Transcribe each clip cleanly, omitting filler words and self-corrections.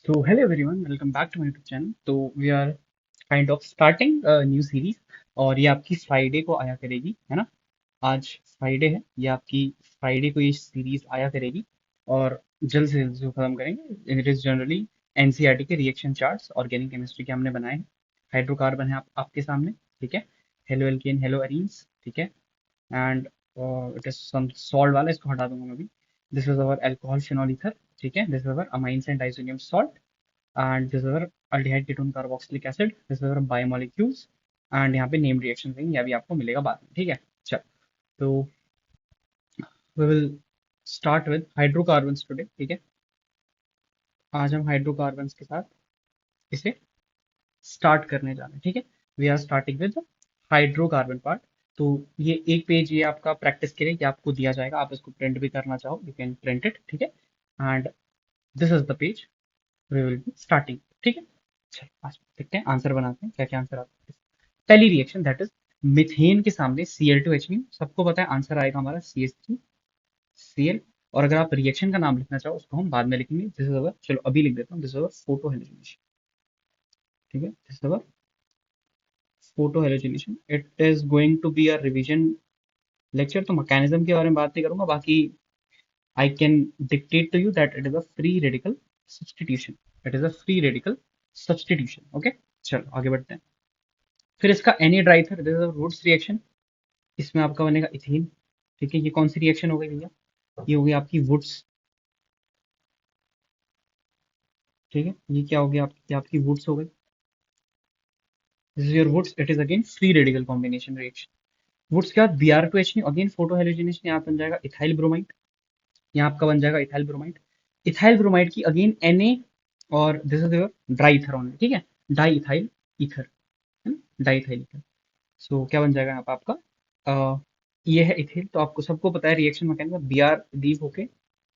So hello everyone, welcome back to my YouTube channel. तो we are kind of starting a new series और ये आपकी Friday को आया करेगी, है ना? आज फ्राइडे है, ये आपकी फ्राइडे को ये सीरीज आया करेगी और जल्द से जल्द इसको खत्म करेंगे। इट इज जनरली एनसीईआरटी के रिएक्शन चार्ट्स ऑर्गेनिक केमिस्ट्री के हमने बनाए हैं। हाइड्रोकार्बन है आपके सामने, ठीक है? हेलो एल्केन, हेलो अरीन्स, ठीक है? And it is some salt वाला, इसको हटा दूंगा मैं अभी। This is our alcohol phenol ether, ठीक है? This is our amines and diazonium salt and this is our aldehyde ketone carboxylic acid, this is our biomolecules and यहाँ पे नेम रिएक्शन देंगे, यह भी आपको मिलेगा बाद में, ठीक है? चल, तो we will start with hydrocarbons today, ठीक है? आज हम हाइड्रोकार्बन्स के साथ इसे स्टार्ट करने जा रहे हैं, ठीक है? We are starting with hydrocarbon part. तो ये एक पेज ये आपका प्रैक्टिस के लिए ये आपको दिया जाएगा, आप इसको प्रिंट भी करना चाहो यू कैन प्रिंट इट, ठीक है? And this is the page we will be starting, ठीक है? चलो आज देखते हैं, आंसर बनाते हैं, क्या क्या आंसर आता है। पहली रिएक्शन दैट इज मिथेन के सामने Cl2H, सबको पता है आंसर आएगा हमारा CH3Cl। और अगर आप रिएक्शन का नाम लिखना चाहो उसको हम बाद में लिखेंगे, दिस इज अवर, चलो अभी लिख देता हूँ, this is our photo halogenation, ठीक है? This is our photo halogenation. It is going to be a revision lecture, तो मैकेनिज्म के बारे में बात नहीं करूंगा, बाकी I can dictate to you that it is a free radical substitution, it is a free radical substitution, okay? चलो आगे बढ़ते हैं। फिर इसका Na-डाइथर, this is a Wurtz reaction, इसमें आपका बनेगा इथेन, ठीक है? ये कौन सी रिएक्शन हो गई भैया? ये हो गई आपकी वुड्स, ठीक है? ये क्या हो गया आपकी, ये आपकी वुड्स हो गई। This is your Wurtz, it is again free radical combination reaction. Wurtz के बाद Br2H, अगेन फोटो हेलोजिनेशन, यहाँ बन जाएगा इथाइल ब्रोमाइड, यहाँ आपका बन जाएगा इथाइल ब्रोमाइड। इथाइल ब्रोमाइड की अगेन Na और this is your dry ether only, ठीक है? डाई इथाइल ईथर, है ना? Di ethyl ether. सो क्या बन जाएगा यहाँ पे आपका, ये है इथिल। तो आपको सबको पता है रिएक्शन मैकेनिज्म, Br लीव होके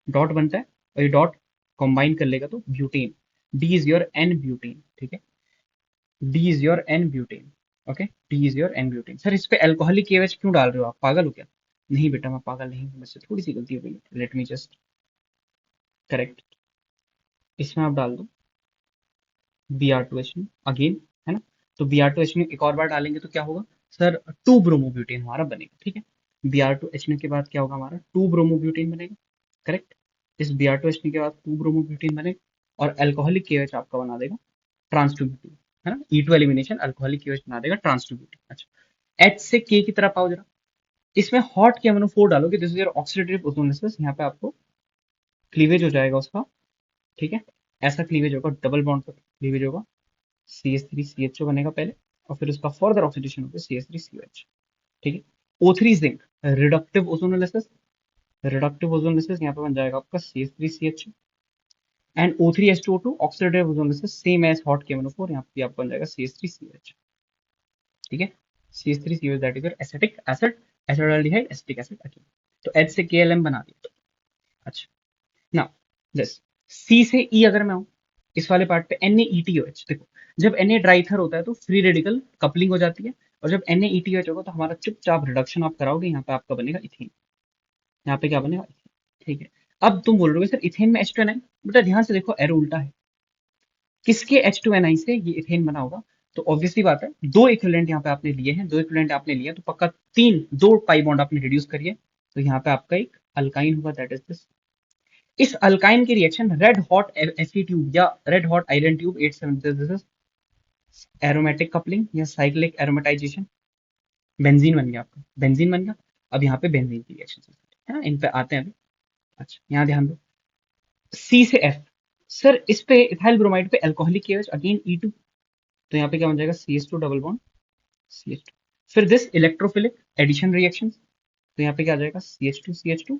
डॉट बनता है और ये डॉट कंबाइन कर लेगा तो butane, D is your n butane, ठीक है? D is your n butane, okay? D is your n butane. Sir इस पे अल्कोहलिक KOH क्यों डाल रहे हो, आप पागल हो क्या? नहीं बेटा, मैं पागल नहीं हूँ, मुझसे थोड़ी सी गलती हो गई, लेट मी जस्ट करेक्ट। इसमें आप डाल दो Br2H अगेन, है ना? तो Br2H एक और बार डालेंगे तो क्या होगा सर, टू ब्रोमोब्यूटेन हमारा बनेगा, ठीक है? Br2H के बाद क्या होगा हमारा, टू ब्रोमोब्यूटेन बनेगा, करेक्ट? इस Br2H के बाद टू ब्रोमोब्यूटेन बनेगा और अल्कोहलिक KOH आपका बना देगा ट्रांस टू ब्यूटेन, है ना? E2 एलिमिनेशन अल्कोहलिक KOH बना देगा ट्रांस टू ब्यूटेन। अच्छा, H से K की तरफ आओ जरा, इसमें हॉट KMnO4 डालोगे, this is your oxidative ozone, यहाँ पे आपको क्लीवेज हो जाएगा उसका, ठीक है? ऐसा क्लीवेज होगा, डबल बॉन्ड का क्लीवेज होगा, CH3CHO बनेगा पहले और फिर उसका फर्दर ऑक्सीडेशन होगा CH3COH, ठीक है? O3 zinc, reductive ozonolysis, reductive ozonolysis यहाँ पे बन जाएगा आपका CH3CHO and O3H2O2, oxidative ozonolysis same as hot KMnO4, यहाँ पे आपको बन जाएगा CH3COH, ठीक है? CH3COH that is your acetic acid, acetaldehyde acetic acid, again. तो H से KLM बना दिया। अच्छा, नाउ दिस सी से ई अगर मैं हूं इस वाले पार्ट पे, NaETOH, देखो जब Na ड्राइथर होता है तो फ्री रेडिकल कपलिंग हो जाती है, और जब NaETOH होगा तो हमारा चुपचाप रिडक्शन आप कराओगे, यहाँ पे आपका बनेगा इथेन, यहाँ पे क्या बनेगा इथेन, ठीक है? अब तुम बोल रहे हो सर इथेन में H2Ni, बेटा ध्यान से देखो एरो उल्टा है, किसके H2Ni से ये इथेन बना होगा? तो ऑब्वियसली बात है, दो इक्विवेलेंट यहाँ पे आपने लिए हैं, दो इक्विवेलेंट आपने लिए तो पक्का तीन, दो पाई बॉन्ड आपने रिड्यूस करिए, तो यहाँ पे आपका एक अल्काइन होगा, दैट इज दिस। इस अल्काइन की reaction red hot Fe tube या red hot iron tube 87, this is aromatic coupling या साइक्लिक एरोमेटाइजेशन, बेंजीन बन गया आपका, बेंजीन बन गया। अब यहाँ पे बेंजीन की रिएक्शन है ना, इन पे आते हैं अभी। अच्छा, यहाँ ध्यान दो, सी से एफ, सर इस पे इथाइल ब्रोमाइड पे अल्कोहलिक KOH अगेन E2, तो यहाँ पे क्या बन जाएगा CH2 डबल बॉन्ड CH2। फिर दिस इलेक्ट्रोफिलिक एडिशन रिएक्शन, तो यहाँ पे क्या आ जाएगा CH2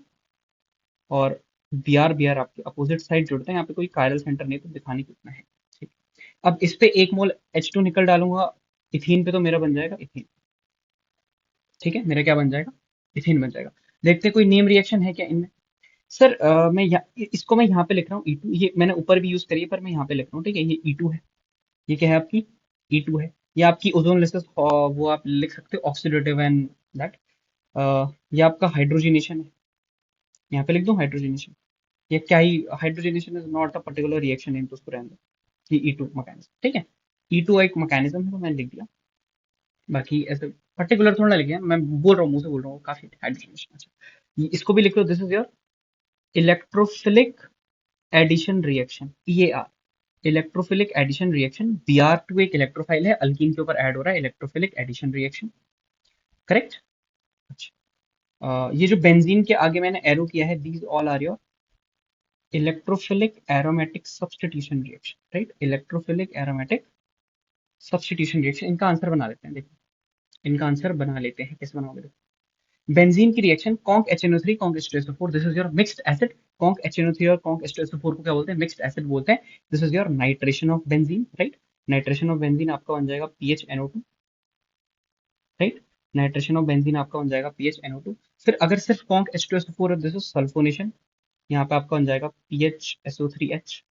और Br आपके अपोजिट साइड जुड़ते हैं, यहाँ पे कोई कायरल सेंटर नहीं तो दिखाने की उतना है, ठीक। अब इस पे एक मोल H2 निकल डालूंगा इथीन पे, तो मेरा बन जाएगा इथीन, ठीक है? मेरा क्या बन जाएगा, इथीन बन जाएगा। देखते हैं कोई नेम रिएक्शन है क्या इनमें। सर इसको मैं यहाँ पे लिख रहा हूँ E2, ये मैंने ऊपर भी यूज करी है पर मैं यहाँ पे लिख रहा हूँ, ठीक है? ये E2 है, ये क्या है आपकी E2 है, ये आपकी ओजोन लेसेस, वो आप लिख सकते हो ऑक्सीडेटिव एंड दैट। ये आपका हाइड्रोजनेशन है, यहाँ पे लिख दूं हाइड्रोजनेशन, ये क्या ही, hydrogenation is not the particular reaction name, तो उसको रहने दो, ये E2 मैकेनिज्म, ठीक है। E2 एक मैकेनिज्म है, तो मैंने लिख दिया, बाकी ऐसे पर्टिकुलर थोड़ा लिख दिया, मैं बोल रहा हूँ, मुंह से बोल रहा हूँ, काफी हाइड्रोजनेशन। अच्छा, इसको भी लिख लो, this is your electrophilic addition reaction, EAR, electrophilic addition reaction. Br2 एक इलेक्ट्रोफाइल है, अल्कीन के ऊपर ऐड हो रहा है, इलेक्ट्रोफिलिक एडिशन रिएक्शन, करेक्ट। अच्छा, ये जो बेंजीन के आगे मैंने एरो किया है, these all are your electrophilic aromatic substitution reaction, right, electrophilic aromatic substitution reaction. इनका आंसर बना लेते हैं, देखो इनका आंसर बना लेते हैं, कैसे बनाओगे देखो। बेंजीन की reaction conc HNO3 conc H2SO4, this is your mixed acid. Conc HNO3 और कॉन्क H2SO4 को क्या बोलते हैं, मिक्स्ड एसिड बोलते हैं। This is your nitration of benzene, right, nitration of benzene आपका बन जाएगा PHNO2, right, nitration of benzene आपका बन जाएगा PHNO2। फिर अगर सिर्फ कॉन्क H2SO4 है, दिस इज सल्फोनेशन, यहाँ पे आपका बन जाएगा PHSO3H।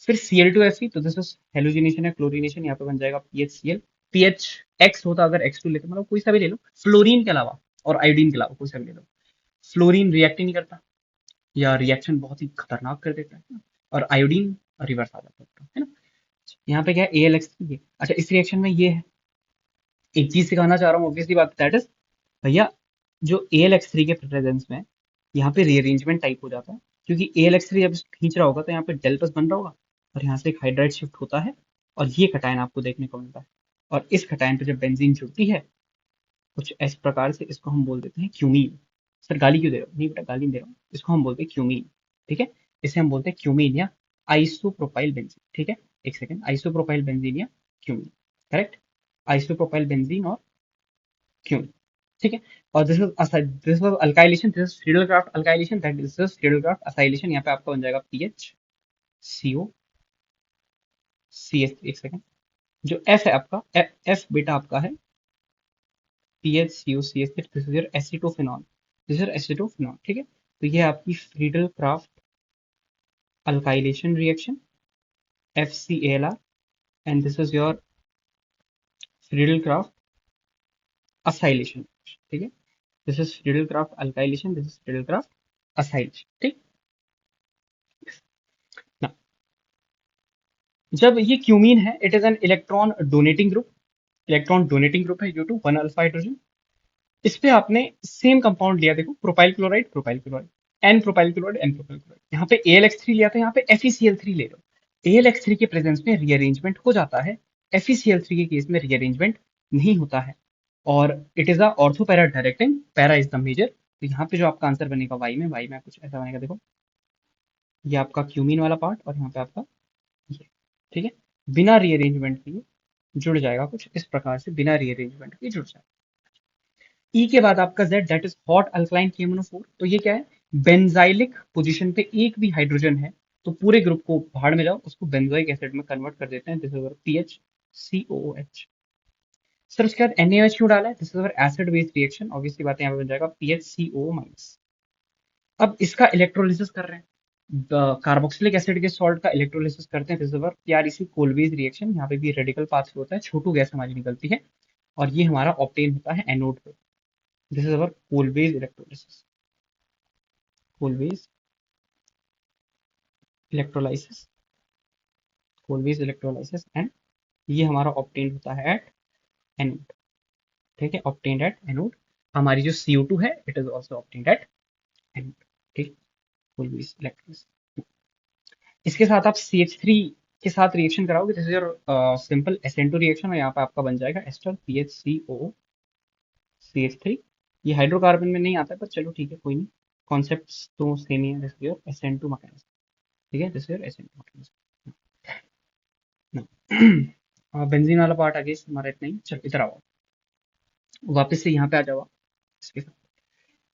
फिर Cl2Fe, तो दिस इज हेलोजिनेशन है, क्लोरीनेशन, यहाँ पे बन जाएगा PHCl। PHX होता अगर X2 लेते, मतलब कोई सा भी ले लो, फ्लोरीन के अलावा और आयोडीन के अलावा कोई सा भी ले लो। फ्लोरीन रिएक्ट ही नहीं करता, या रिएक्शन बहुत ही खतरनाक कर देता है ना? और आयोडीन रिवर्स आ जाता है ना। यहाँ पे क्या है, AlX3 है। अच्छा, इस रिएक्शन में ये है, एक चीज सिखाना चाह रहा हूँ, ऑब्वियसली बात, दैट इज, भैया जो AlX3 के प्रेजेंस में यहाँ पे रीअरेंजमेंट टाइप हो जाता है, क्योंकि AlX3 जब खींच रहा होगा तो यहाँ पे डेल प्लस बन रहा होगा, और यहाँ से एक हाइड्राइड शिफ्ट होता है, और ये कटायन आपको देखने को मिलता है। और इस कटायन पे जब बेंजीन जुड़ती है कुछ इस प्रकार से, इसको हम बोल देते हैं क्यूमीन। सर गाली क्यों दे रहा हूँ, नहीं बेटा गाली नहीं दे रहा हूँ, इसको हम बोलते हैं क्यूमीन, ठीक है। इसे हम बोलते हैं क्यूमीन या आइसोप्रोपाइल बेंजीन, ठीक है। एक सेकंड, आइसोप्रोपाइल बेंजीन या क्यूमीन, करेक्ट, आइसोप्रोपाइल बेंजीन और क्यूमीन, ठीक है। और this was alkylation, this is Friedel Crafts alkylation, that is Friedel Crafts acylation. यहाँ पे आपका बन जाएगा PHCO CH3, एक सेकंड, जो F है आपका, F बेटा आपका है PHCO CH3, this is your acetophenol, this is acetophenol, ठीक है। तो ये आपकी Friedel Crafts alkylation reaction, FCALR, and this is your Friedel Crafts acylation, ठीक है। This is Friedel Crafts alkylation, this is Friedel Crafts acylation, ठीक ना। जब ये क्यूमीन है, it is an electron donating group, electron donating group है U2 1 alpha hydrogen. इस पे आपने सेम कंपाउंड लिया, देखो propyl chloride, propyl chloride, n propyl chloride, n propyl chloride, यहाँ पे AlX3 लिया था, यहाँ पे FeCl3 ले लो। AlX3 के प्रेजेंस में रीअरेंजमेंट हो जाता है, FeCl3 के केस में रीअरेंजमेंट नहीं होता है, और it is a ortho para directing, para is the major. तो यहाँ पे जो आपका आंसर बनेगा वाई में कुछ ऐसा बनेगा, देखो ये आपका क्यूमीन वाला पार्ट, और यहाँ पे आपका ये, ठीक है, बिना रीअरेंजमेंट के ये जुड़ जाएगा, कुछ इस प्रकार से बिना रीअरेंजमेंट के जुड़ जाएगा। ई के बाद आपका Z, that is hot alkaline KMnO4, तो ये क्या है, बेंजाइलिक पोजीशन पे एक भी हाइड्रोजन है तो पूरे ग्रुप को भाड़ में जाओ, उसको बेंजोइक एसिड में कन्वर्ट कर देते हैं, दिस इज PHCOOH। सर उसके बाद NaOH क्यों डाला है, this is acid base reaction, obviously बात है, यहाँ पे बन जाएगा PHCO-। अब इसका इलेक्ट्रोलिसिस कर रहे हैं, कार्बोक्सिलिक एसिड के सॉल्ट का इलेक्ट्रोलिसिस करते हैं, this is PREC Kolbe's reaction, यहाँ पे भी रेडिकल पाथ होता है, छोटू गैस हमारी निकलती है, और ये हमारा ऑप्टेन होता है एनोड पे। This is our Kolbe's electrolysis, Kolbe's electrolysis, Kolbe's electrolysis, and ये हमारा ऑप्टेन होता है एट एनोड, ठीक है, ऑप्टेन एट एनोड। हमारी जो CO2 है, it is also obtain at anode, ठीक, कोलवेज इलेक्ट्रोलाइसिस। इसके साथ आप CH3 के साथ रिएक्शन कराओगे, this is your simple SN2 reaction, और यहाँ पे आपका बन जाएगा एस्टर PHCOCH3। ये हाइड्रोकार्बन में नहीं आता है, पर चलो ठीक है, कोई नहीं, कॉन्सेप्ट तो सेम ही है, this is your SN2 mechanism, ठीक है, this is your SN2 mechanism. Benzene वाला पार्ट आगे हमारा इतना ही, चल इधर आओ, वापस से यहाँ पे आ जाओ इसके साथ।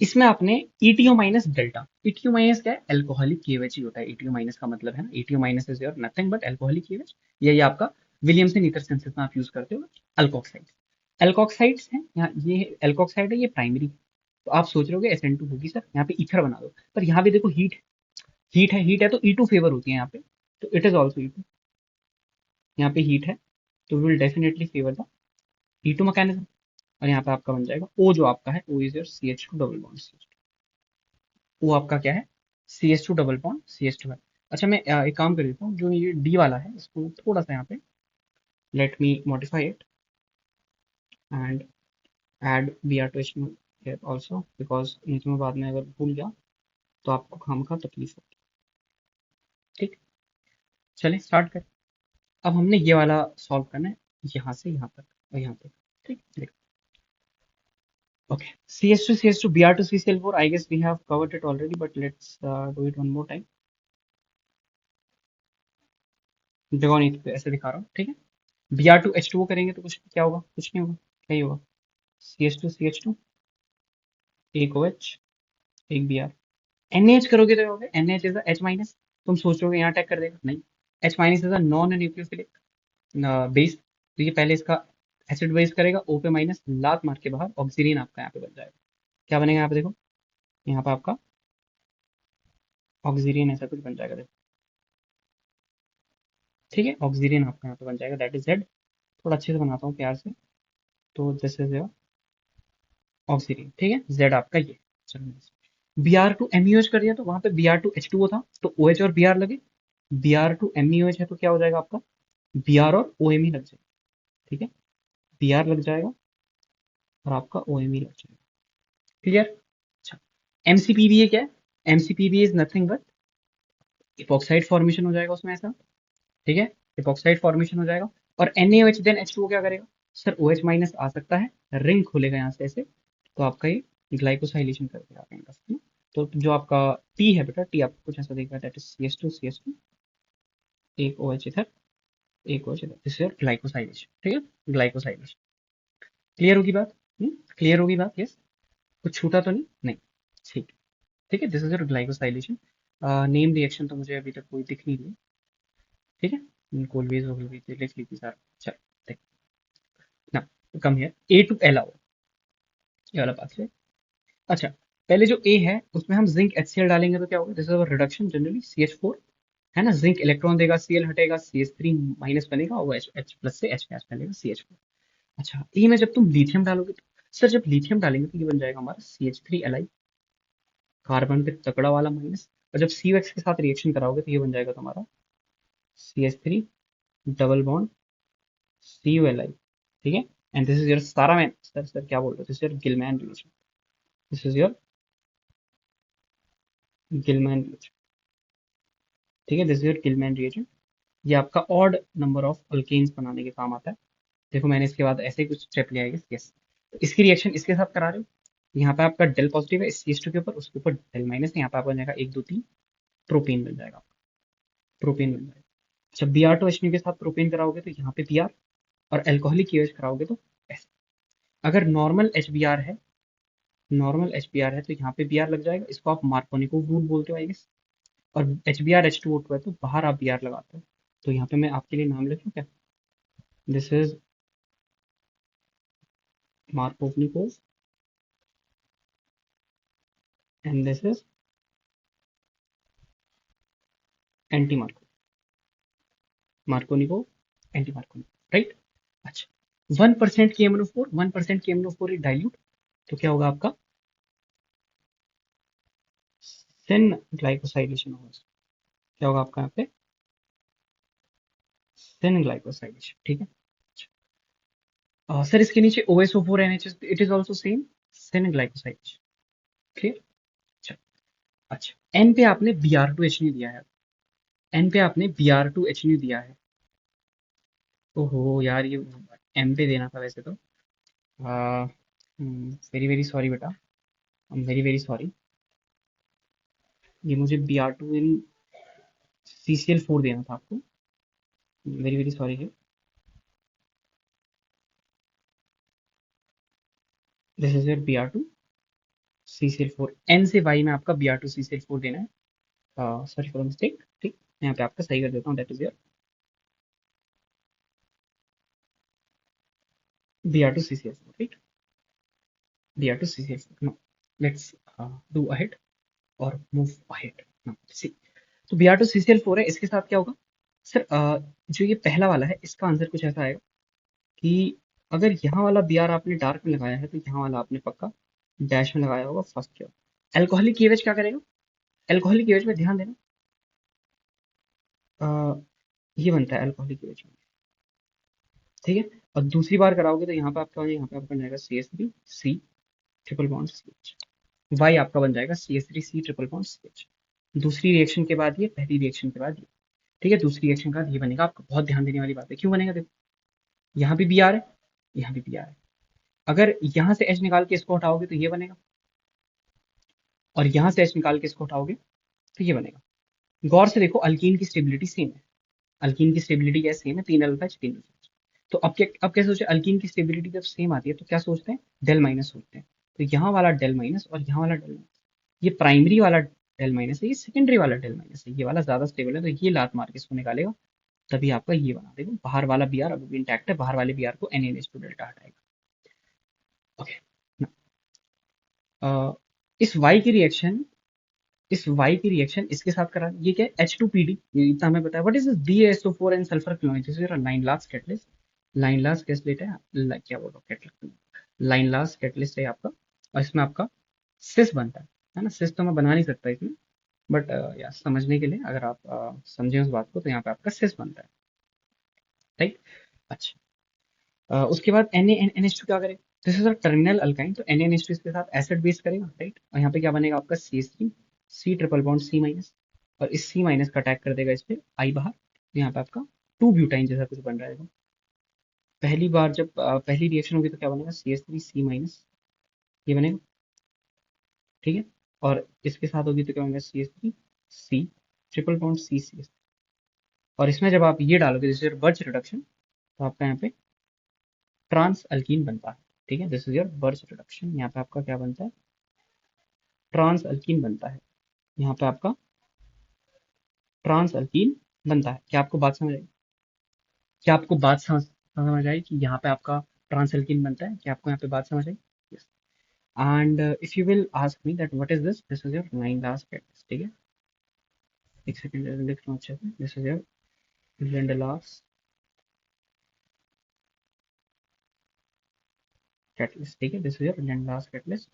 इसमें आपने ETO minus delta, ETO minus क्या है, एल्कोहलिक KOH ही होता है, ETO माइनस का मतलब है ना, ETO minus is your nothing but alcoholic KOH। ये आपका विलियमसन ईथर सिंथेसिस में आप यूज करते हो अल्कोक्साइड, एल्कोक्साइड्स हैं यहाँ, ये एल्कोक्साइड है, ये प्राइमरी। तो आप सोच रहे हो SN2 होगी सर, यहाँ पे ईथर बना दो, पर यहाँ पे देखो हीट है तो E2 फेवर होती है यहाँ पे, तो इट इज ऑल्सो E2, यहाँ पे हीट है तो will definitely favour the E2 mechanism. और यहाँ पे आपका बन जाएगा O, जो आपका है O is your CH2 double bond CH2, O आपका क्या है CH2 डबल बॉन्ड CH2 है। अच्छा मैं एक काम कर देता हूँ, जो ये डी वाला है इसको थोड़ा सा यहाँ पे let me modify it and add Br2HNO here also because नहीं तो मैं बाद में अगर भूल गया तो आपको खामखा तकलीफ होगी। ठीक, चलिए स्टार्ट करें। अब हमने ये वाला सॉल्व करना है, यहाँ से यहाँ तक और यहाँ तक। ठीक, देखो। Okay, CH2 Br2CCl4. I guess we have covered it already, but let's do it one more time. देखो नहीं तो ऐसे दिखा रहा हूँ, ठीक है। Br2H2O करेंगे तो कुछ क्या होगा, कुछ नहीं होगा, क्या ही होगा, CH2 एक OH एक Br। NaH करोगे तो होगा NaH इज H माइनस। तुम सोचोगे यहाँ अटैक कर देगा, नहीं। H minus is a non nucleophilic base, तो ये पहले इसका एसिड बेस करेगा, O पे माइनस लात मार के बाहर ऑक्सीजन आपका यहाँ पे बन जाएगा। क्या बनेगा यहाँ पे देखो, यहाँ पे आपका ऑक्सीजन ऐसा कुछ बन जाएगा, देखो। ठीक है, ऑक्सीजन आपका यहाँ पे बन जाएगा, दैट इज Z। थोड़ा अच्छे से बनाता हूँ प्यार से, तो दिस इज योर ऑक्सीजन, ठीक है। Z आपका ये। चलो Br2MeOH कर दिया तो वहां पे Br2H2O था तो OH और Br लगे। Br2MeOH है तो क्या हो जाएगा आपका, Br और OMe लग जाएगा, ठीक है। Br लग जाएगा और आपका OMe लग जाएगा। क्लियर। अच्छा, MCPBA क्या है, MCPBA is nothing but epoxide formation हो जाएगा उसमें ऐसा, ठीक है। इपॉक्साइड फॉर्मेशन हो जाएगा और NaOH देन H2O क्या करेगा, सर OH माइनस आ सकता है, रिंग खोलेगा यहाँ से ऐसे, तो आपका ये ग्लाइकोसाइलेशन कर देगा आपके पास, है ना? तो जो आपका टी है बेटा, टी आपको कुछ ऐसा देगा, दैट इज CH2 एक OH इधर एक OH इधर, दिस इज योर ग्लाइकोसाइलेशन, ठीक है। ग्लाइकोसाइलेशन क्लियर होगी बात, क्लियर होगी बात, यस। कुछ छूटा तो नहीं, नहीं, ठीक। ठीक है, this is your glycosylation. Name reaction तो मुझे अभी तक कोई दिख नहीं रही, ठीक है। कोलवेज हो गई थी, लिख ली थी सर, चल देख ना, come here A to L आओ, ये वाला पास है। अच्छा, पहले जो A है उसमें हम जिंक HCl डालेंगे तो क्या होगा, this is reduction generally CH4, है ना। जिंक इलेक्ट्रॉन देगा, Cl हटेगा, CH3 माइनस बनेगा और H प्लस से H गैस बनेगा CH4। अच्छा, ए में जब तुम लिथियम डालोगे तो, सर जब लिथियम डालेंगे तो ये बन जाएगा हमारा CH3Li, कार्बन पे तगड़ा वाला माइनस, और जब COX के साथ रिएक्शन कराओगे तो ये बन जाएगा तुम्हारा CH3 डबल बॉन्ड CuLi, ठीक है। एंड दिस इज योर सारा मैन, सर क्या बोल रहे हो, this is your Gillman reaction, this is your Gillman reaction, ठीक है। This is your Gillman reaction. ये आपका ऑड नंबर ऑफ अल्केन्स बनाने के काम आता है। देखो मैंने इसके बाद ऐसे ही कुछ स्टेप लिया है, यस। तो इसकी रिएक्शन इसके साथ करा रहे हो, यहाँ पे आपका डेल पॉजिटिव है इस CH2 के ऊपर, उसके ऊपर डेल माइनस है, यहाँ पे आपका बन जाएगा 1 2 3 प्रोपेन बन जाएगा, प्रोपेन बन जाएगा। जब Br2HNO के साथ प्रोपेन कराओगे तो यहाँ पे Br, और अल्कोहलिक KOH कराओगे तो ऐसे। अगर नॉर्मल HBr है, नॉर्मल HBr है तो यहाँ पे Br लग जाएगा, इसको आप मार्कोनिकोव रूल बोलते हो आई गेस। और HBr H2O2 है तो बाहर आप Br लगाते हो, तो यहाँ पे मैं आपके लिए नाम लिखूं क्या, this is Markovnikov and this is anti Marco, Markovnikov anti Markovnikov, right. अच्छा, 1% KMnO4, 1% KMnO4 डाइल्यूट, तो क्या होगा आपका सिन ग्लाइकोसाइलेशन होगा, क्या होगा आपका यहाँ पे सिन ग्लाइकोसाइलेशन, ठीक है। सर इसके नीचे OSO4 NH it is also same syn glycosylation, clear. अच्छा, अच्छा N पे आपने Br2HNO दिया है, N पे आपने Br2HNO दिया है, ओहो यार ये M पे देना था वैसे तो, वेरी वेरी सॉरी बेटा, I am very very sorry, ये मुझे Br2 इन CCl4 देना था आपको, वेरी वेरी सॉरी है। This is your Br2 CCl4, N से Y में आपका Br2 CCl4 देना है, सॉरी फॉर मिस्टेक, ठीक। यहाँ पे आपका सही कर देता हूँ, that is your Br2 CCl4, right? Br2 CCl4, now let's do ahead और move ahead now, see। तो Br2 CCl4 है, इसके साथ क्या होगा सर, जो ये पहला वाला है इसका आंसर कुछ ऐसा आएगा कि अगर यहाँ वाला Br आपने डार्क में लगाया है तो यहाँ वाला आपने पक्का डैश में लगाया होगा फर्स्ट ईयर। अल्कोहलिक KOH क्या करेगा, एल्कोहलिक एज में ध्यान देना, ये बनता है अल्कोहलिक एज में, ठीक है। और दूसरी बार कराओगे तो यहाँ पे आपका, यहाँ पे आपका बन जाएगा CH3C triple bond CH, Y आपका बन जाएगा CH3C ट्रिपल बॉन्ड CH। दूसरी रिएक्शन के बाद ये, पहली रिएक्शन के बाद ये, ठीक है। दूसरी रिएक्शन के बाद ये बनेगा, आपको बहुत ध्यान देने वाली बात है। क्यों बनेगा? देखो, यहाँ भी Br है, यहाँ भी Br है। अगर यहाँ से H निकाल के इसको हटाओगे तो ये बनेगा, और यहाँ से H निकाल के इसको हटाओगे तो ये बनेगा। गौर से देखो, अल्कीन की स्टेबिलिटी सेम है, अल्कीन की स्टेबिलिटी क्या सेम है, 3 अल्फा तीन अल्फा। तो अब क्या सोचे, अल्कीन की स्टेबिलिटी जब सेम आती है तो क्या सोचते हैं, डेल माइनस सोचते हैं। तो यहाँ वाला डेल माइनस और यहाँ वाला डेल माइनस, ये प्राइमरी वाला डेल माइनस है, ये सेकेंडरी वाला डेल माइनस है, ये वाला ज्यादा स्टेबल है, तो ये लात मार के इसको निकालेगा, तभी आपका ये बना देगा। बाहर वाला Br अभी भी इंटैक्ट है, बाहर वाले Br को NaNH2 डेल्टा हटाएगा। ओके, इस Y की रिएक्शन, इस Y की रिएक्शन इसके साथ करा, ये क्या है, H2PD, ये इतना हमें पता है। What is this, BaSO4 and sulphur chloride, this is your लाइन लास्ट कैटलिस्ट। लाइन लास्ट कैटलिस्ट है, क्या बोल रहा हूँ, कैटलिस्ट, लाइन लास्ट कैटलिस्ट है आपका। और इसमें आपका सिस बनता है ना। सिस तो मैं बना नहीं सकता इसमें, बट या समझने के लिए अगर आप समझें उस बात को, तो यहाँ पे आपका सिस बनता है, राइट। अच्छा, उसके बाद NaNH2 क्या करे, this is a terminal alkyne, तो NaNH2 इसके साथ एसिड बेस करेगा, राइट। और यहाँ पे क्या बनेगा आपका CH3C triple bond C minus, और इस C माइनस का अटैक कर देगा इस पे I बाहर, तो यहाँ पे आपका 2 ब्यूटाइन जैसा कुछ बन रहा है। पहली बार जब पहली रिएक्शन होगी तो क्या बनेगा, CH3C माइनस, ये बनेगा, ठीक है। और इसके साथ होगी तो क्या बनेगा, CH3C ट्रिपल बॉन्ड C, और इसमें जब आप ये डालोगे, जैसे बर्च रिडक्शन, तो आपका यहाँ पे ट्रांस अल्कीन बनता है, ठीक है। This is your birch reduction, यहाँ पे आपका क्या बनता है, ट्रांस अल्कीन बनता है, यहाँ पे आपका ट्रांस अल्कीन बनता है। क्या आपको बात समझ आई? क्या आपको बात समझ आई कि यहाँ पे आपका ट्रांस अल्कीन बनता है? क्या आपको यहाँ पे बात समझ आई? Yes. And if you will ask me that what is this, this is your लाइन लास्ट कैटलिस्ट, ठीक है। एक सेकंड लिख लो अच्छे से, this is your Lindelof catalyst, ठीक है। This is your Lindelof catalyst,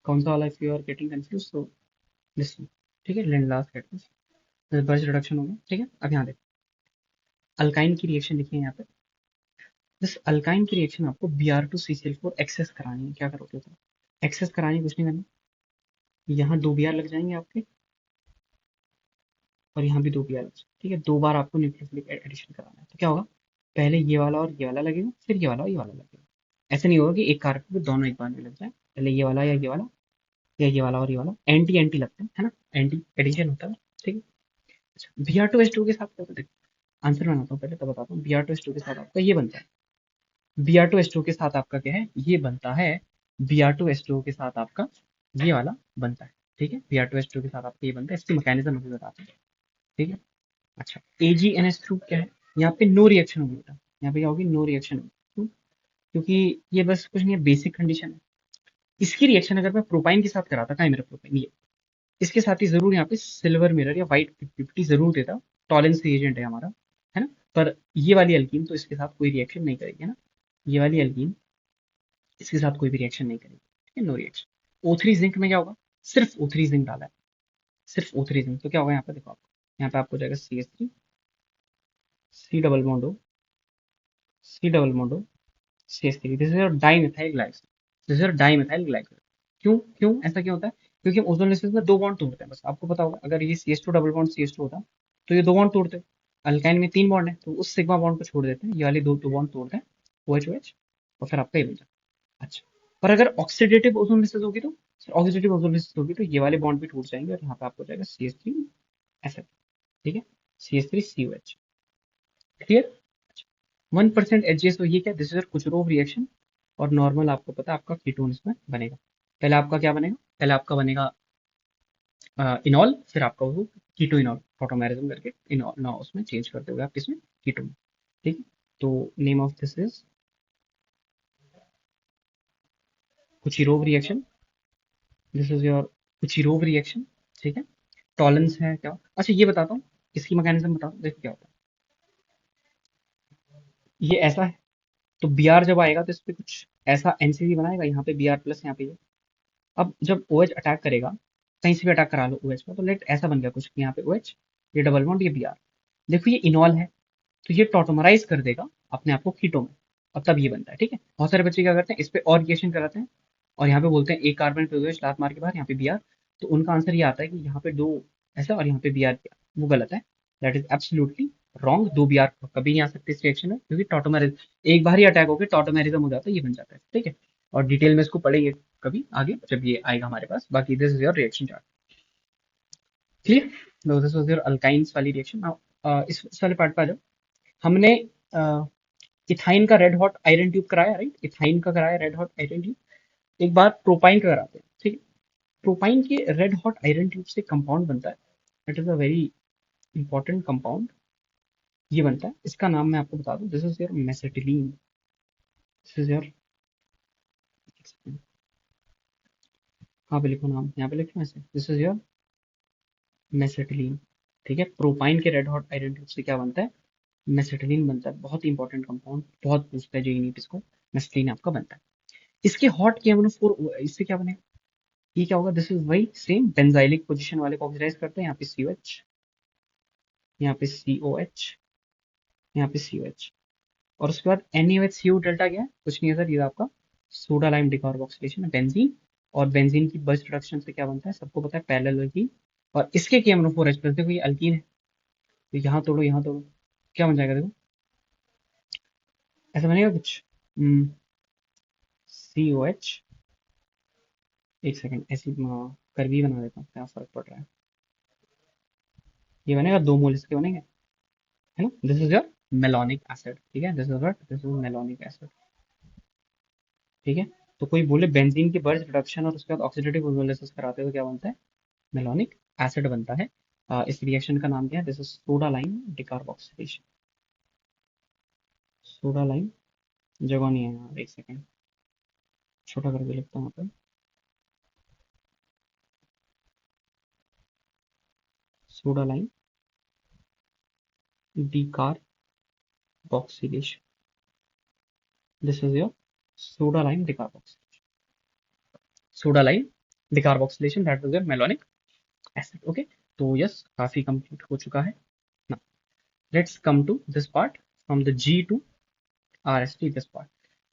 कौन सा वाला, if you are getting confuse तो लिसन, ठीक है। Lindelof कैटलिस्ट, बर्च रिडक्शन हो गया, ठीक है। अब यहाँ देखो, अल्काइन की रिएक्शन लिखिए यहाँ पे। दिस अल्काइन की रिएक्शन आपको Br2CCl4 एक्सेस करानी है। क्या करोगे तो एक्सेस करानी है, कुछ नहीं करना, यहाँ 2 Br लग जाएंगे आपके, और यहाँ भी 2 Br लग जाएंगे, ठीक है। 2 बार आपको न्यूक्लियोफिलिक एडिशन कराना है, तो क्या होगा, पहले ये वाला और ये वाला लगेगा, फिर ये वाला और ये वाला लगेगा। ऐसे नहीं होगा कि एक कार्बन पे दोनों एक बार में लग जाए, पहले ये वाला या ये वाला, या ये वाला और ये वाला, एंटी एंटी लगते हैं, है ना, एंटी एडिशन होता है, ठीक है। अच्छा, Br2H2 के साथ क्या होता है, आंसर बनाता हूँ पहले, तब बताता हूँ। Br2H2 के साथ आपका ये बनता है, Br2H2 के साथ आपका क्या है, ये बनता है, Br2H2 के साथ आपका ये वाला बनता है, ठीक है। Br2H2 के साथ आपका ये बनता है, इसकी मैकेनिज्म भी बताते हैं, ठीक है। अच्छा, AgNH2 क्या है, यहाँ पे नो रिएक्शन होगी बेटा, यहाँ पे क्या होगी, नो रिएक्शन होगी। क्यों? क्योंकि ये बस कुछ नहीं है, बेसिक कंडीशन है। इसकी रिएक्शन अगर मैं प्रोपाइन के साथ कराता, कहाँ है मेरा प्रोपाइन, ये, इसके साथ ही जरूर यहाँ पे सिल्वर मिरर या व्हाइट 50 जरूर देता, टॉलेंस एजेंट है हमारा, है ना। पर ये वाली एल्कीन तो इसके साथ कोई रिएक्शन नहीं करेगी, है ना, ये वाली एल्कीन इसके साथ कोई भी रिएक्शन नहीं करेगी, ठीक है, नो रिएक्शन। O3 जिंक में क्या होगा, सिर्फ O3 जिंक डाला है, सिर्फ O3 जिंक, तो क्या होगा यहाँ पे देखो, आपको यहाँ पे आपको हो जाएगा CH3C double bond O, C double bond O, CH3, this is your dimethyl glycol, this is your dimethyl glycol. क्यों क्यों ऐसा क्यों होता है, क्योंकि हम ओजोन लेयर में 2 बॉन्ड तोड़ते हैं, बस आपको पता होगा, अगर ये CH2 डबल बॉन्ड CH2 होता तो ये 2 बॉन्ड तोड़ते, अल्काइन में 3 बॉन्ड है तो उस सिग्मा बॉन्ड को छोड़ देते हैं, ये वाले दो बॉन्ड तोड़ते हैं, OH OH, और फिर आपका ये बन जाता है। अच्छा, पर अगर ऑक्सीडेटिव ओजोन लेयर होगी तो, ऑक्सीडेटिव ओजोन लेयर होगी तो ये वाले बॉन्ड भी टूट जाएंगे, और यहाँ पे आपको हो जाएगा CH3 ऐसे, ठीक है, CH3COH, क्लियर। 1% HGS, तो ये क्या, दिस इज कुचरोव रिएक्शन, और नॉर्मल आपको पता है आपका कीटोन इसमें बनेगा। पहले आपका क्या बनेगा, पहले आपका बनेगा इनॉल, फिर आपका वो कीटो इनॉल फोटोमेरिज्म करके इनॉल ना उसमें चेंज करते हुए आप किसमें, कीटो में, ठीक है। तो name of this is Kucherov reaction, this is your Kucherov reaction, ठीक है। टॉलेंस है क्या, अच्छा ये बताता हूँ, इसकी मैकेनिज्म बताता हूँ, देखो क्या होता है, ये ऐसा है, तो Br जब आएगा तो इस पे कुछ ऐसा NCC बनाएगा, यहाँ पे Br प्लस, यहाँ पे ये। अब जब OH अटैक करेगा कहीं से भी अटैक करा लो OH पर, तो लेट ऐसा बन गया कुछ यहाँ पे OH, ये डबल बॉन्ड, ये Br। देखो ये इनॉल है, तो ये टॉटोमराइज कर देगा अपने आप को कीटो में, और तब ये बनता है। ठीक है, बहुत सारे बच्चे क्या करते हैं, इस पे और रिएक्शन कराते हैं और यहाँ पे बोलते हैं एक कार्बन पे OH लात मार के बाहर, यहाँ पे Br। तो उनका आंसर ये आता है कि यहाँ पे दो ऐसा और यहाँ पे Br किया, वो गलत है। That is absolutely wrong. दो Br कभी नहीं आ सकते इस रिएक्शन में, क्योंकि टॉटोमेरिज एक बार ही अटैक होकर टॉटोमेरिज्म हो जाता है, ये बन जाता है। ठीक है, और डिटेल में इसको पढ़ेंगे कभी आगे जब ये आएगा हमारे पास। बाकी this is your reaction chart. Clear? No, this was your alkynes वाली रिएक्शन। नाउ इस वाले पार्ट पे आ जाओ। हमने इथाइन का रेड हॉट आयरन ट्यूब कराया, राइट? इथाइन का कराया रेड हॉट आयरन ट्यूब। एक बार प्रोपाइन का कराते हैं। ठीक है, प्रोपाइन के रेड हॉट आयरन ट्यूब से कंपाउंड बनता है। It is a very important compound. ये बनता है, इसका नाम मैं आपको बता दूं, this is your mesitylene. This is your, हाँ पे लिखो नाम, यहाँ पे लिखो ऐसे, दिस इज योर मेसेटिलीन। ठीक है, प्रोपाइन के रेड हॉट आयरन ट्यूब से क्या बनता है? मेसेटिलीन बनता है। बहुत ही इंपॉर्टेंट कंपाउंड, बहुत पूछता है जेई नीट इसको। मेसेटिलीन आपका बनता है। इसके हॉट के NO4, इससे क्या बनेगा? ये क्या होगा? दिस इज वही सेम बेंजाइलिक पोजीशन वाले को ऑक्सीडाइज करते हैं। यहाँ पे COH, यहाँ पे COH, यहाँ पे COH, और उसके बाद NaOH डेल्टा क्या है? कुछ नहीं है सर, ये आपका सोडा लाइम डिकार्बोक्सिलेशन है, बेंजीन। और बेंजीन की बर्स्ट रिडक्शन से क्या बनता है? सबको पता है, पैरेलल अल्कीन। और इसके KMNO4H+, देखो ये अल्कीन है, तो यहाँ तोड़ो यहाँ तोड़ो, क्या बन जाएगा? देखो ऐसा बनेगा कुछ, COH, एक सेकंड ऐसी करवी बना देता हूँ, क्या फर्क पड़ रहा है। ये बनेगा, 2 मोल इसके बनेंगे, है ना? This is your malonic acid. ठीक है, this is what, this is malonic acid. ठीक है, तो कोई बोले बेंजीन की बर्स्ट रिडक्शन और उसके बाद ऑक्सीडेटिव फोटोलिसिस कराते हो तो क्या बनता है? मेलोनिक एसिड बनता है। इस रिएक्शन का नाम क्या है? This is soda lime decarboxylation. Soda lime, जगह नहीं है यहाँ, एक सेकंड छोटा करके लिखता हूँ यहाँ पे, soda lime decarboxylation. This is your soda lime decarboxylation, soda lime decarboxylation, that is your malonic acid. Okay, तो यस, काफी कंप्लीट हो चुका है ना। Let's come to this part, from the G to RST, this part.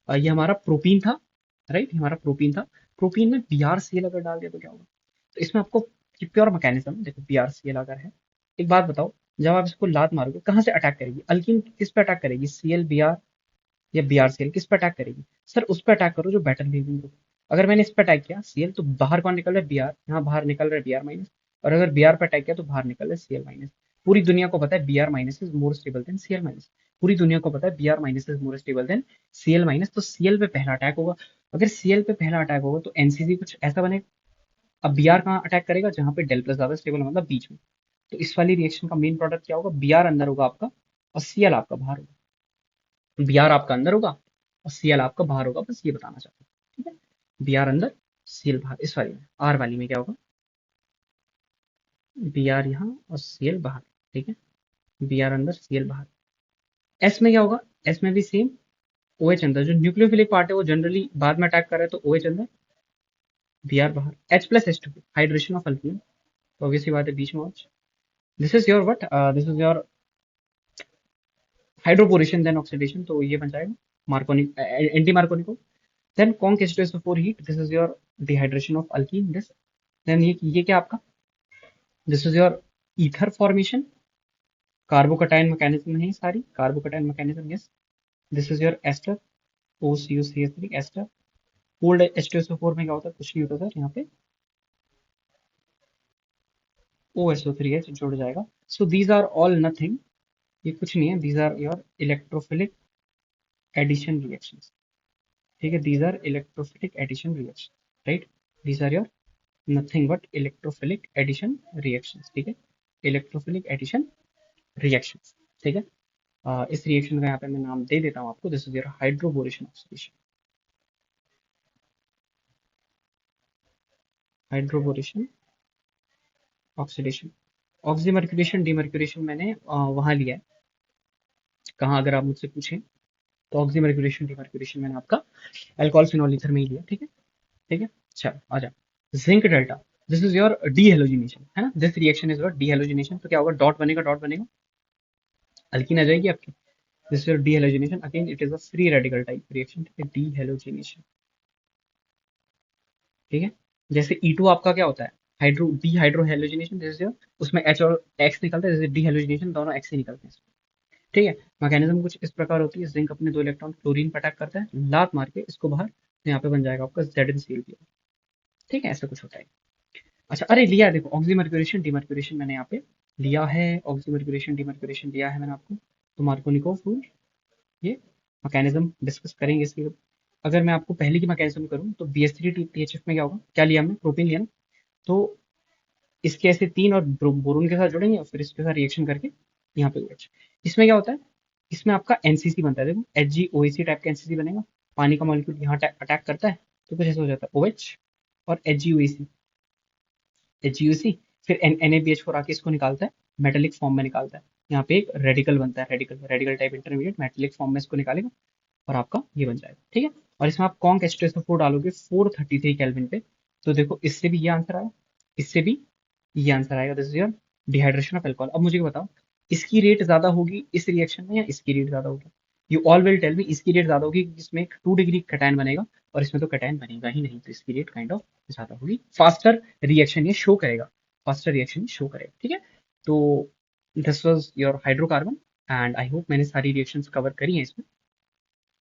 ये हमारा protein था, right? ये हमारा प्रोटीन था। प्रोटीन में BrCl अगर डाल दिया तो क्या होगा? तो इसमें आपको प्योर मैकेनिज्म देखो, BrCl अगर है, एक बात बताओ, जब आप इसको लात मारोगे कहाँ से अटैक करेगी? अल्कीन किस पे अटैक करेगी? ClBr या BrCl किस पे अटैक करेगी? सर उस पे अटैक करो जो बेटर लीविंग ग्रुप। अगर मैंने इस पे अटैक किया Cl, तो बाहर कौन निकल रहा है? Br, यहाँ बाहर निकल रहा है Br-। और अगर Br पे अटैक किया तो बाहर निकल रहा है Cl-। पूरी दुनिया को पता है Br- is more stable then Cl-। पूरी दुनिया को पता है Br- is more stable then Cl-। तो Cl पे पहला अटैक होगा। अगर Cl पे पहला अटैक होगा तो NCC कुछ ऐसा बनेगा। अब Br कहाँ अटैक करेगा? जहाँ पे डेल प्लस ज्यादा स्टेबल, मतलब बीच में। तो इस वाली रिएक्शन का मेन प्रोडक्ट क्या होगा? Br अंदर होगा आपका और Cl आपका बाहर होगा। Br आपका अंदर होगा और Cl आपका बाहर होगा, बस ये बताना चाहता हूँ। ठीक है, Br अंदर, Cl बाहर। इस वाली में, R वाली में क्या होगा? Br यहाँ और Cl बाहर। ठीक है, Br अंदर, Cl बाहर। S में क्या होगा? S में भी सेम, OH अंदर। जो न्यूक्लियोफिलिक पार्ट है वो जनरली बाद में अटैक कर रहा है, तो OH अंदर, Br बाहर। H+H2, हाइड्रेशन ऑफ अल्कीन, तो ऑब्वियसली बात है बीच में OH। This is your what, this is your hydroboration then oxidation, तो ये बन जाएगा Markovnikov, anti Markovnikov. Then conc H2SO4 heat, this is your dehydration of alkene. This, then ये क्या आपका? This is your ether formation. Carbocation mechanism है ये सारी, carbocation mechanism. Yes, this is your ester, OCO3 ester. Cold H2SO4 में क्या होता है? कुछ नहीं होता सर, यहाँ पे OSO3H जुड़ जाएगा। So these are all nothing, ये कुछ नहीं है, these are your electrophilic addition reactions. ठीक है, these are electrophilic addition reaction, right? These are your nothing but electrophilic addition reactions. ठीक है, इलेक्ट्रोफिलिक एडिशन रिएक्शंस। ठीक है, इस रिएक्शन का यहाँ पे मैं नाम दे देता हूँ आपको, this is your hydroboration oxidation. Hydroboration oxidation. Oxymercuration demercuration मैंने वहां लिया है, कहाँ अगर आप मुझसे पूछें, तो ऑक्सीमर्क्यूरेशन डिमर्क्यूरेशन मैंने आपका अल्कोहल फिनोल ईथर में ही लिया। ठीक है, ठीक है, चलो आ जाओ। Zinc delta, this is your dehalogenation, है ना, this reaction is your dehalogenation. तो क्या होगा, डॉट बनेगा, अल्कीन आ जाएगी आपकी। This is your dehalogenation, again it is a free radical type reaction, ठीक है, डीहेलोजिनेशन, ठीक है। जैसे E2 आपका क्या होता है, हाइड्रो डी हाइड्रो हेलोजिनेशन, जैसे उसमें H और X निकलता है, जैसे डी हेलोजिनेशन दोनों X ही निकलते हैं, ठीक है। मैकेनिज्म कुछ इस प्रकार होती है, जिंक अपने 2 इलेक्ट्रॉन क्लोरीन पर अटैक करता है, लात मार के इसको बाहर, तो यहाँ पे बन जाएगा आपका ZnCl, ठीक है, ऐसा कुछ होता है। अच्छा, अरे लिया है, देखो ऑक्सीमर्क्यूरेशन डिमर्क्यूरेशन मैंने यहाँ पे लिया है, ऑक्सीमर्क्यूरेशन डिमर्क्यूरेशन लिया है मैंने आपको। तो मार्कोनिकोव रूल, ये मैकेनिज्म डिस्कस करेंगे इसकी। अगर मैं आपको पहले की मैकेनिज्म करूँ तो BH3THF में क्या होगा, क्या लिया हमने, प्रोपीन लिया ना। तो इसके ऐसे 3 और बोरोन के साथ जुड़ेंगे और फिर इसके साथ रिएक्शन करके यहाँ पे OH। इसमें क्या होता है, इसमें आपका एनसीसी बनता है, देखो HgOAc टाइप का एनसीसी बनेगा, पानी का मॉलिक्यूल यहाँ अटैक करता है तो कुछ ऐसा हो जाता है OH और HgUAc, फिर NaBH4 आके इसको निकालता है, मेटेलिक फॉर्म में निकालता है, यहाँ पे एक रेडिकल बनता है, radical radical type intermediate metallic form में इसको निकालेगा और आपका ये बन जाएगा, ठीक है। और इसमें आप कॉन्क H2SO4 डालोगे 433 केल्विन पे, तो देखो इससे भी ये आंसर आया, इससे भी ये आंसर आएगा, this is your dehydration of alcohol. अब मुझे बताओ, इसकी रेट ज्यादा होगी इस रिएक्शन में या इसकी रेट ज्यादा होगी, you all will tell me. इसकी रेट ज्यादा होगी क्योंकि इसमें एक 2 डिग्री कटैन बनेगा और इसमें तो कटैन बनेगा ही नहीं, तो इसकी रेट काइंड ऑफ ज्यादा होगी, फास्टर रिएक्शन ये शो करेगा, फास्टर रिएक्शन शो करेगा, ठीक है। तो this was your hydrocarbon, and I hope मैंने सारी रिएक्शंस कवर करी हैं इसमें,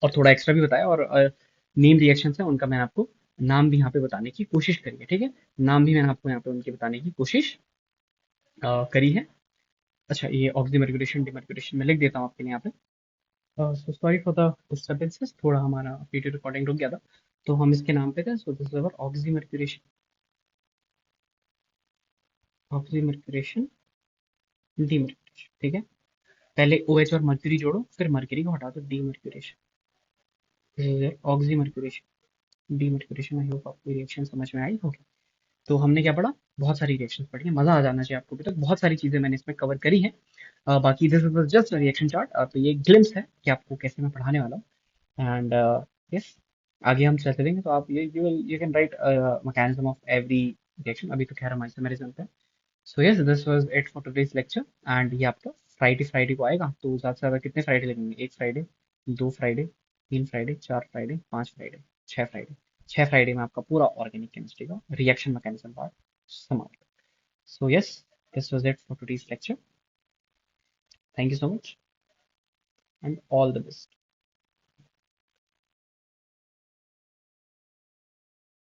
और थोड़ा एक्स्ट्रा भी बताया, और मेन रिएक्शंस हैं उनका मैंने आपको नाम भी यहाँ पे बताने की कोशिश करी है, ठीक है। नाम भी मैंने आपको यहाँ पे उनके बताने की कोशिश करी है। अच्छा, ये ऑक्सीमर्क्यूरेशन डिमर्क्यूरेशन में लिख देता हूँ आपके लिए यहाँ पे। So sorry for the disturbances, थोड़ा हमारा वीडियो रिकॉर्डिंग रुक गया था, तो हम इसके नाम पे थे। So this is oxymercuration, oxymercuration demercuration, ठीक है। पहले OH और मर्क्यूरी जोड़ो, फिर मर्क्यूरी को हटा दो, demercuration, oxymercuration demercuration. I hope आपको रिएक्शन समझ में आई होगी। तो हमने क्या पढ़ा, बहुत सारी रिएक्शंस पढ़ी हैं, मजा आ जाना चाहिए आपको, अभी तक बहुत सारी चीजें मैंने इसमें कवर करी हैं। बाकी this is just reaction chart, तो ये ग्लिम्स है कि आपको कैसे मैं पढ़ाने वाला हूँ। एंड यस, आगे हम चलते रहेंगे, तो आप ये you can write mechanism of every reaction. अभी तो खैर हमारे से मेरे चलते हैं। So yes, this was it for today's lecture, and ये आपका फ्राइडे फ्राइडे को आएगा। तो ज़्यादा से ज़्यादा कितने फ्राइडे लगेंगे, 1 Friday, 2 Friday, 3 Friday, 4 Friday, 5 Friday, 6 Friday, 6 Friday में आपका पूरा ऑर्गेनिक केमिस्ट्री का रिएक्शन मैकेनिज्म पार्ट समाप्त। So yes, this was it for today's lecture. Thank you so much and all the best.